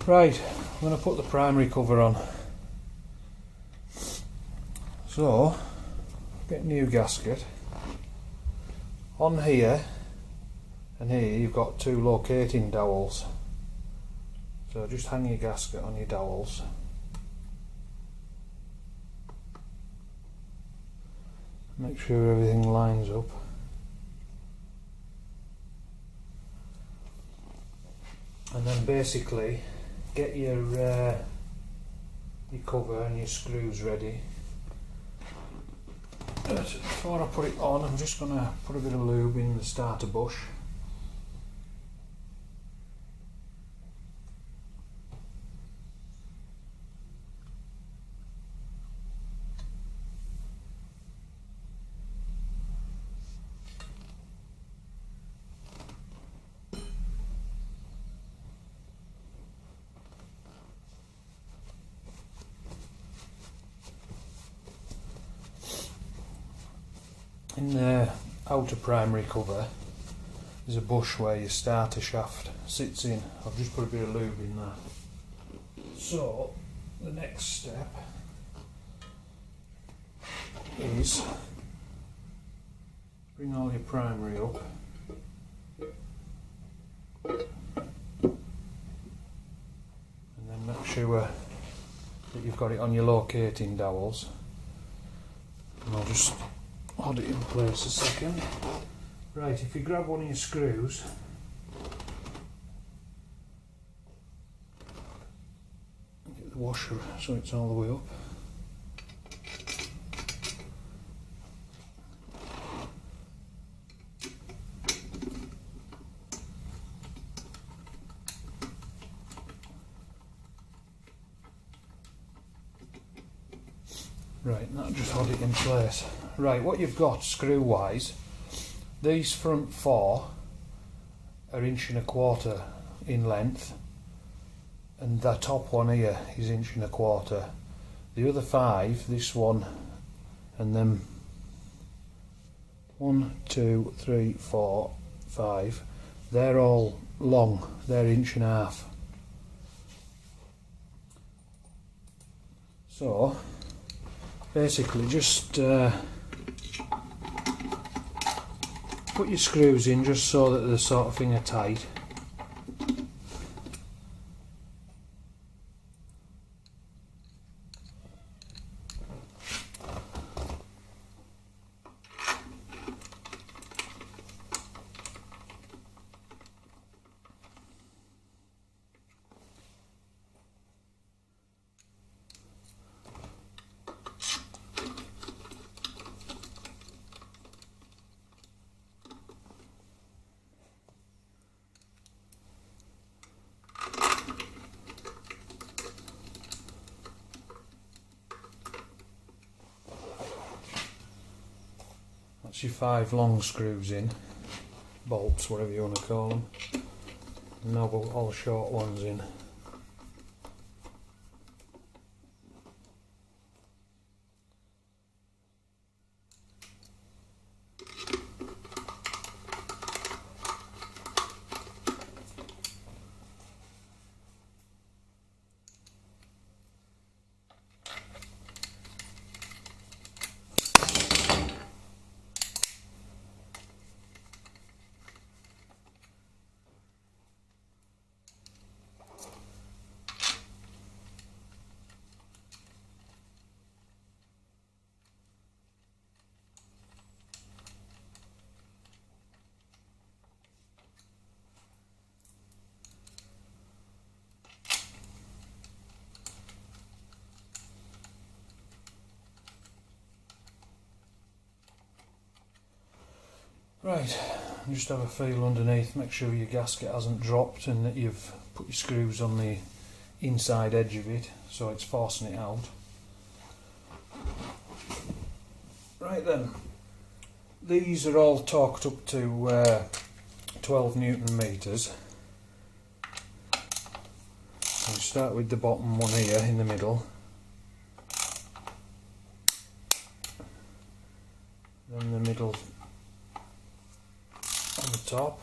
Right, I'm going to put the primary cover on. So, get a new gasket. On here and here you've got two locating dowels. So just hang your gasket on your dowels. Make sure everything lines up. And then basically get your cover and your screws ready. But before I put it on, I'm just going to put a bit of lube in the starter bush. In the outer primary cover there's a bush where your starter shaft sits in. I've just put a bit of lube in there. So the next step is bring all your primary up, and then make sure that you've got it on your locating dowels. And I'll just hold it in place a second. Right, if you grab one of your screws, get the washer so it's all the way up. Right, that'll just hold it in place. Right, what you've got screw wise, these front four are 1.25 inches in length, and the top one here is 1.25 inches. The other 5, this one and then 1, 2, 3, 4, 5, they're all long, they're 1.5 inches. So basically just put your screws in just so that they're sort of finger tight. That's your 5 long screws in, bolts, whatever you want to call them. And now we'll put all the short ones in. Right, just have a feel underneath, make sure your gasket hasn't dropped and that you've put your screws on the inside edge of it so it's forcing it out. Right then, these are all torqued up to 12 Newton meters. So we start with the bottom one here in the middle, then the middle on the top,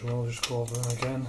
usual, I'll just go over them again.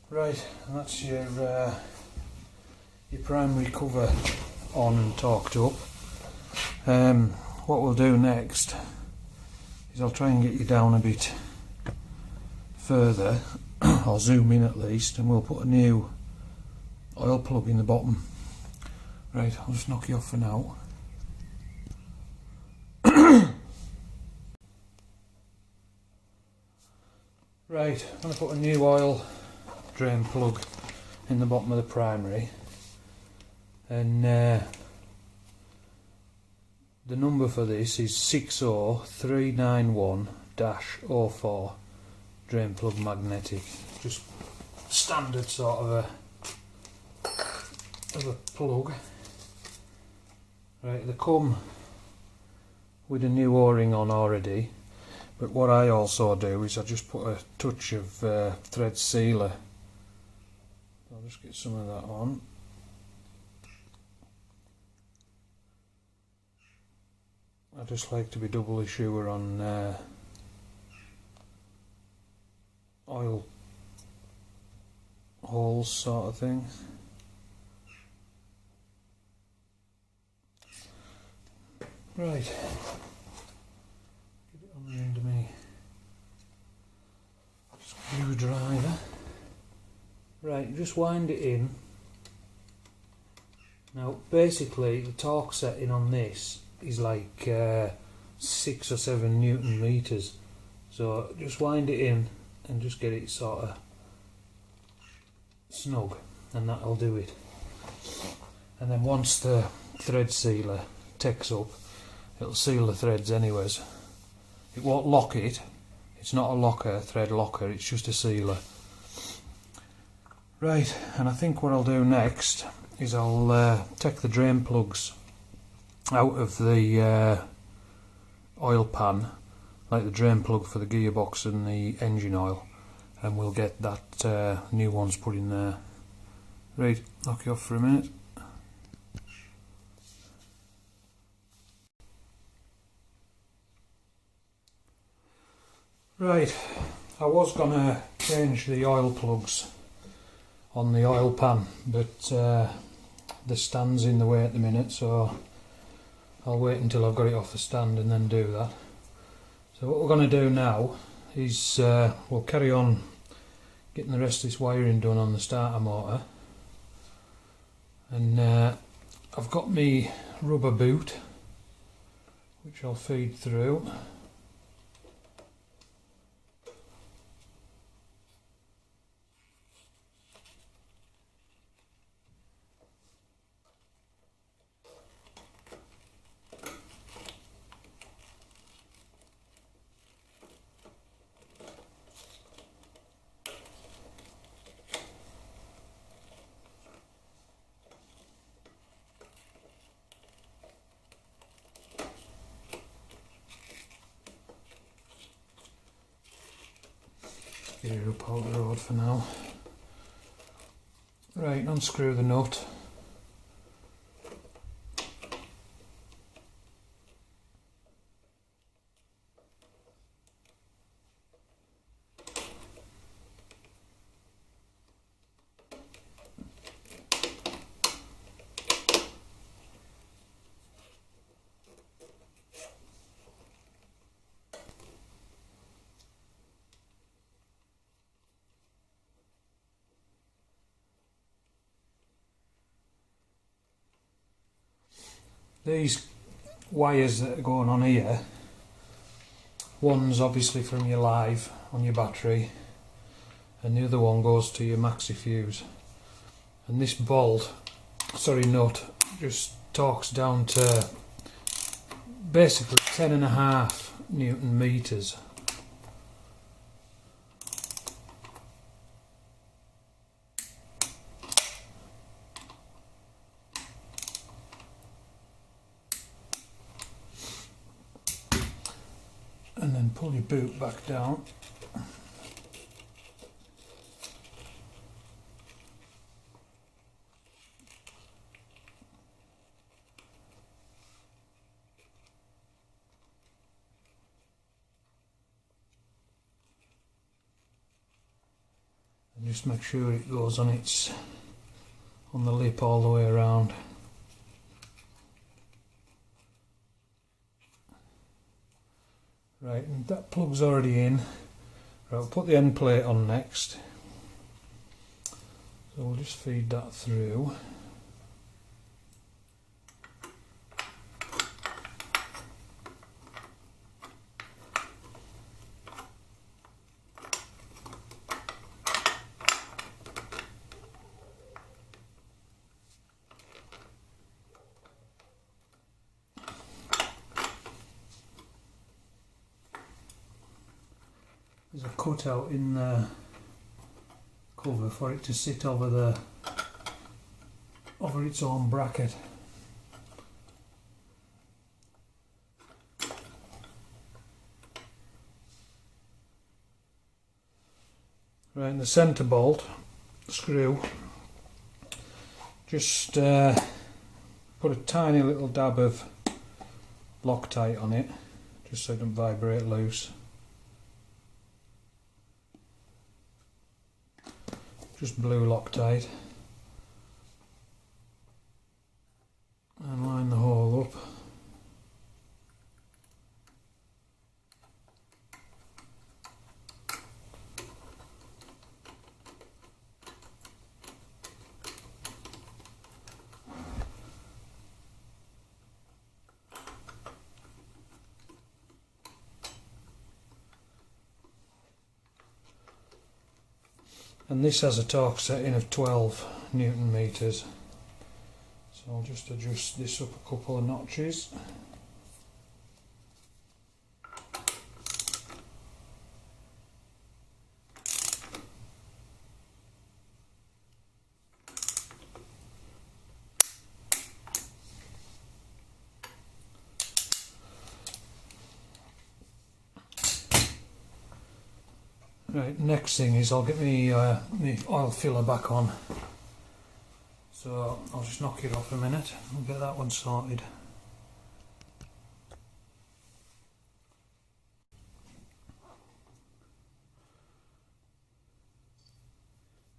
Right, and that's your primary cover on and torqued up. What we'll do next is I'll try and get you down a bit further, or zoom in at least, and we'll put a new oil plug in the bottom. Right, I'll just knock you off for now. Right, I'm going to put a new oil drain plug in the bottom of the primary, and the number for this is 60391-04 drain plug magnetic. Just standard sort of a plug. Right, they come with a new o-ring on already, but what I also do is I just put a touch of thread sealer. I'll just get some of that on. I just like to be doubly sure on oil holes sort of thing. Right, get it on the end of me screwdriver. Right, just wind it in. Now basically the torque setting on this is like 6 or 7 Newton meters, so just wind it in and just get it sort of snug, and that'll do it. And then once the thread sealer takes up, it'll seal the threads anyways. It won't lock it, it's not a locker, thread locker, it's just a sealer. Right, and I think what I'll do next is I'll take the drain plugs out of the oil pan, like the drain plug for the gearbox and the engine oil, and we'll get that new ones put in there. Right, knock you off for a minute. Right, I was gonna change the oil plugs on the oil pan, but the stand's in the way at the minute, so I'll wait until I've got it off the stand and then do that. So what we're going to do now is we'll carry on getting the rest of this wiring done on the starter motor, and I've got my rubber boot which I'll feed through. Get it up out the road for now. Right, unscrew the nut. These wires that are going on here One's obviously from your live on your battery, and the other one goes to your maxi fuse. And this nut just torques down to basically 10.5 Newton meters. And then pull your boot back down. And just make sure it goes on the lip all the way around. Right, and that plug's already in. Right, we'll put the end plate on next. So we'll just feed that through. There's a cutout in the cover for it to sit over its own bracket. Right, in the centre bolt screw, just put a tiny little dab of Loctite on it, just so it doesn't vibrate loose. Just blue Loctite, and line the hole up. And this has a torque setting of 12 Newton meters. So I'll just adjust this up a couple of notches. Right, next thing is I'll get my oil filler back on. So I'll just knock it off a minute and get that one sorted.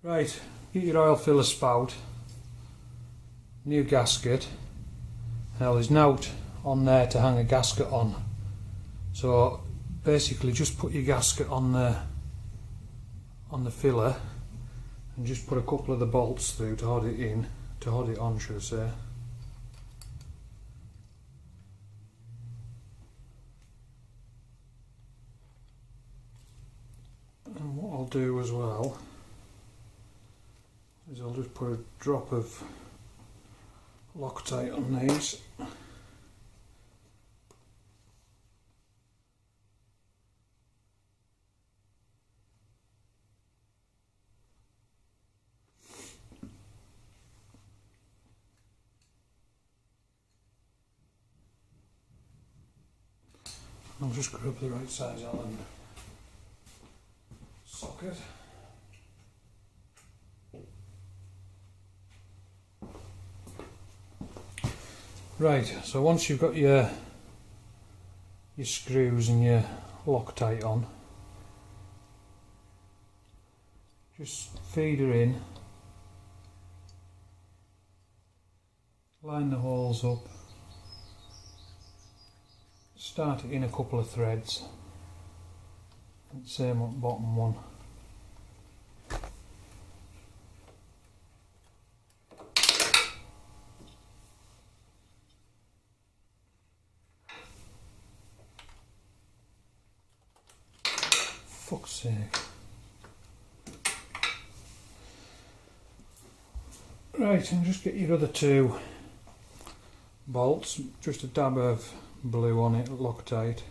Right, get your oil filler spout, new gasket. Now there's nout on there to hang a gasket on. So basically just put your gasket on the filler and just put a couple of the bolts through to hold it on, should I say. And what I'll do as well is I'll just put a drop of Loctite on these. I'll just grab the right size Allen socket. Right, so once you've got your screws and your Loctite on, just feed her in, line the holes up, start it in a couple of threads, and same on bottom one. fuck's sake. Right, and just get your other two bolts, just a dab of blue on it, Loctite.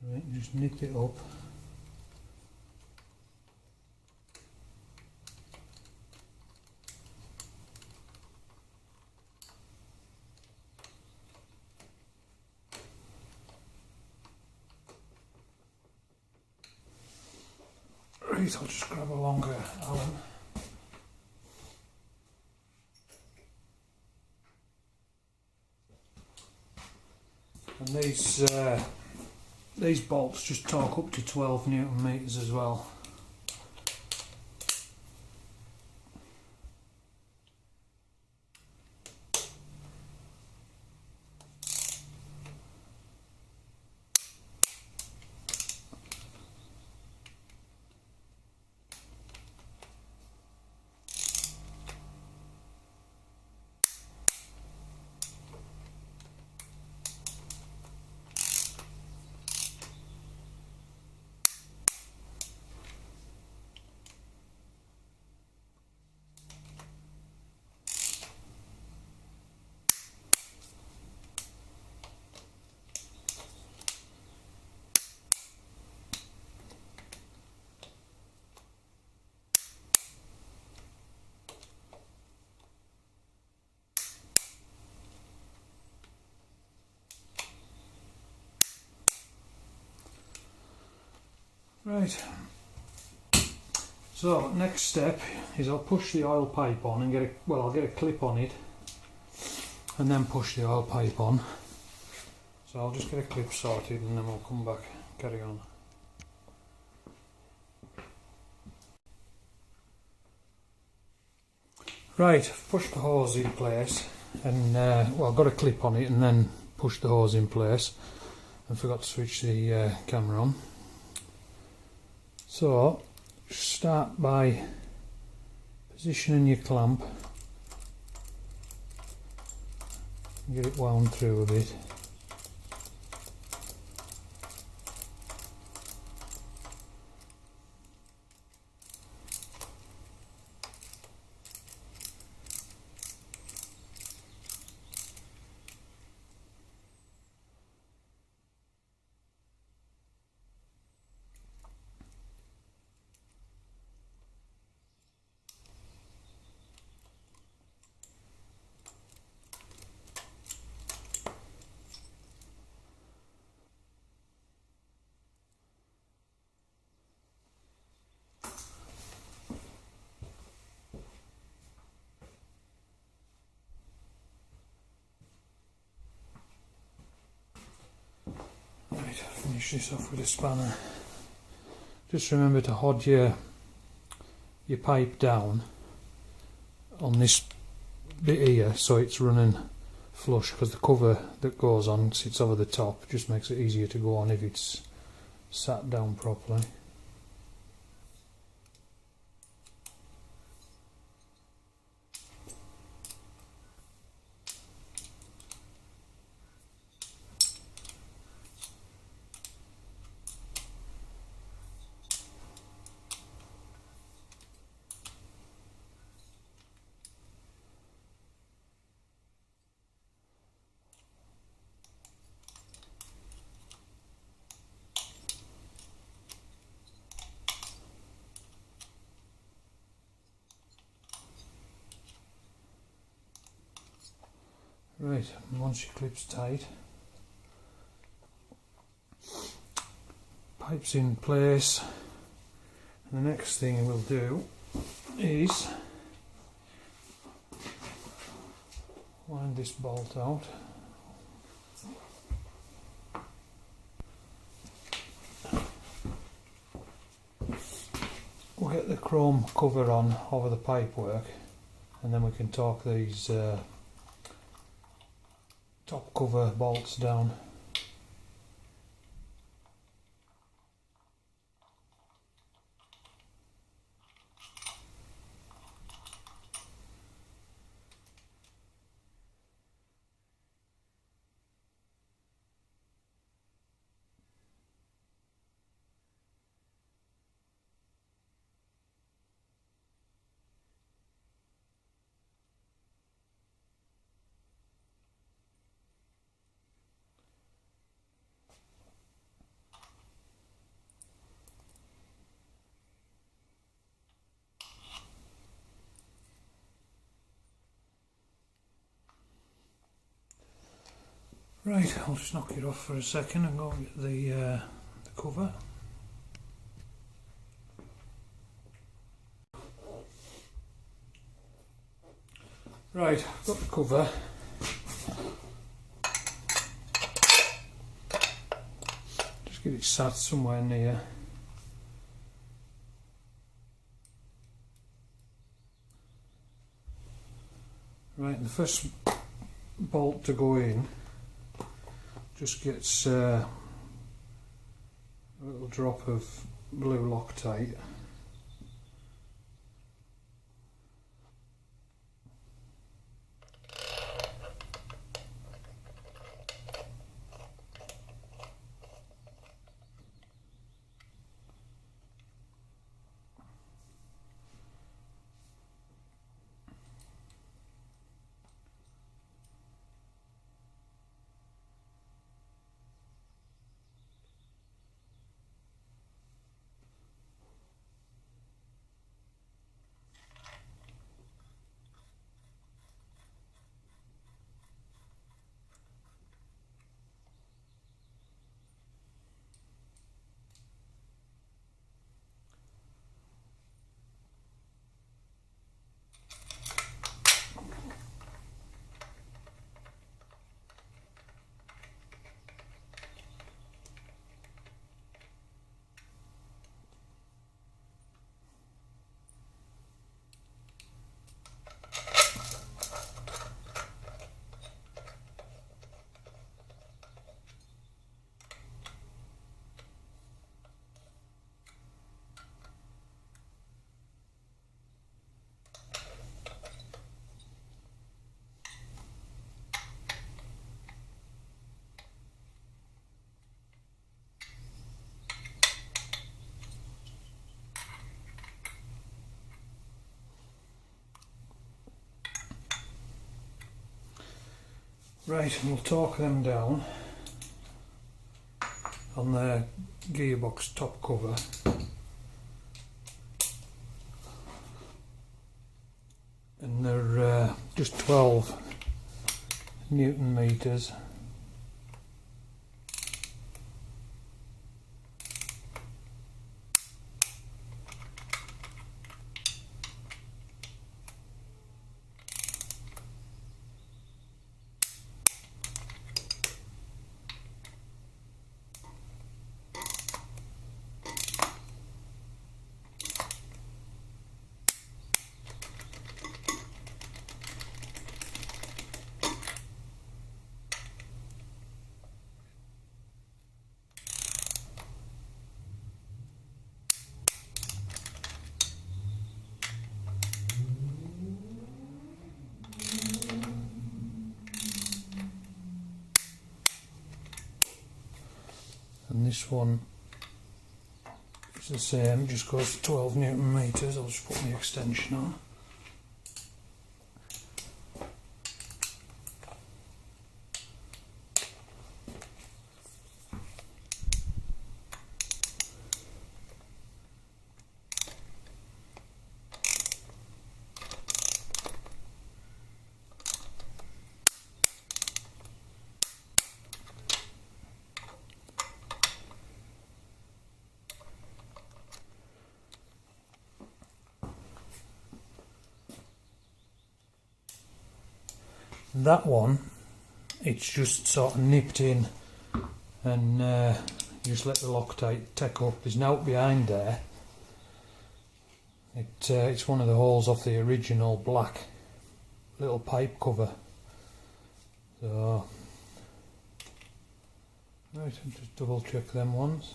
Right, just knit it up. Right, I'll just grab a longer Allen. And these bolts just torque up to 12 Newton meters as well. Right, so next step is I'll push the oil pipe on and get I'll get a clip on it and then push the oil pipe on. So I'll just get a clip sorted and then we'll come back, carry on. Right, I've pushed the hose in place and I've got a clip on it and then pushed the hose in place and forgot to switch the camera on. So, start by positioning your clamp, get it wound through a bit. Right, finish this off with a spanner. Just remember to hold your pipe down on this bit here so it's running flush, because the cover that goes on sits over the top, just makes it easier to go on if it's sat down properly. Right, and once your clip's tight, pipe's in place, and the next thing we'll do is wind this bolt out. We'll get the chrome cover on over the pipework, and then we can torque these top cover bolts down. Right, I'll just knock it off for a second and go and get the cover. Right, I've got the cover. Just get it sat somewhere near. Right, and the first bolt to go in just gets a little drop of blue Loctite. Right, and we'll torque them down on the gearbox top cover. And they're just 12 Newton meters. And this one is the same, just goes to 12 Newton meters. I'll just put the extension on. that one, it's just sort of nipped in and just let the Loctite take up. There's nout behind there. It's one of the holes off the original black little pipe cover. So, right, I'll just double check them ones.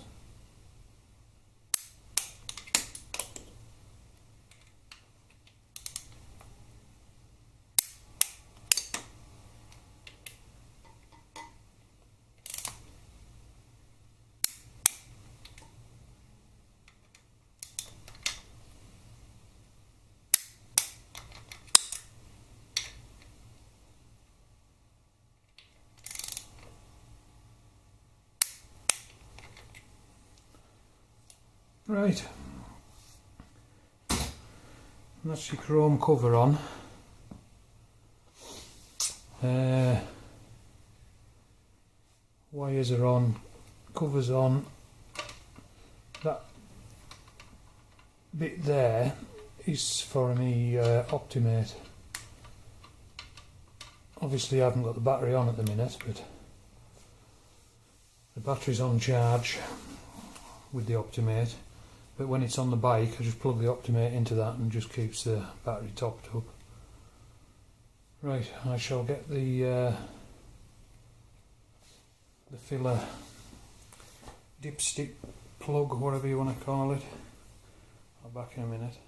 Right, and that's your chrome cover on. Wires are on, covers on. That bit there is for me Optimate. Obviously I haven't got the battery on at the minute, but the battery's on charge with the Optimate. But when it's on the bike, I just plug the Optimate into that and just keeps the battery topped up. Right, I shall get the filler dipstick plug, whatever you want to call it. I'll be back in a minute.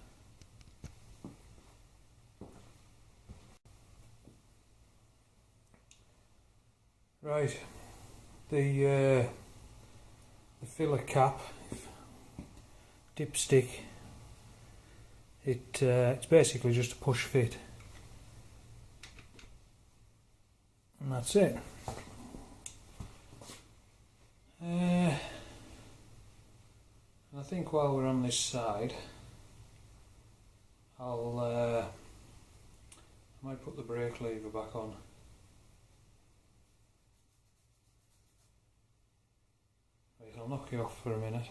Right, the filler cap, dipstick, it's basically just a push fit, and that's it. And I think while we're on this side, I might put the brake lever back on. Right, I'll knock you off for a minute.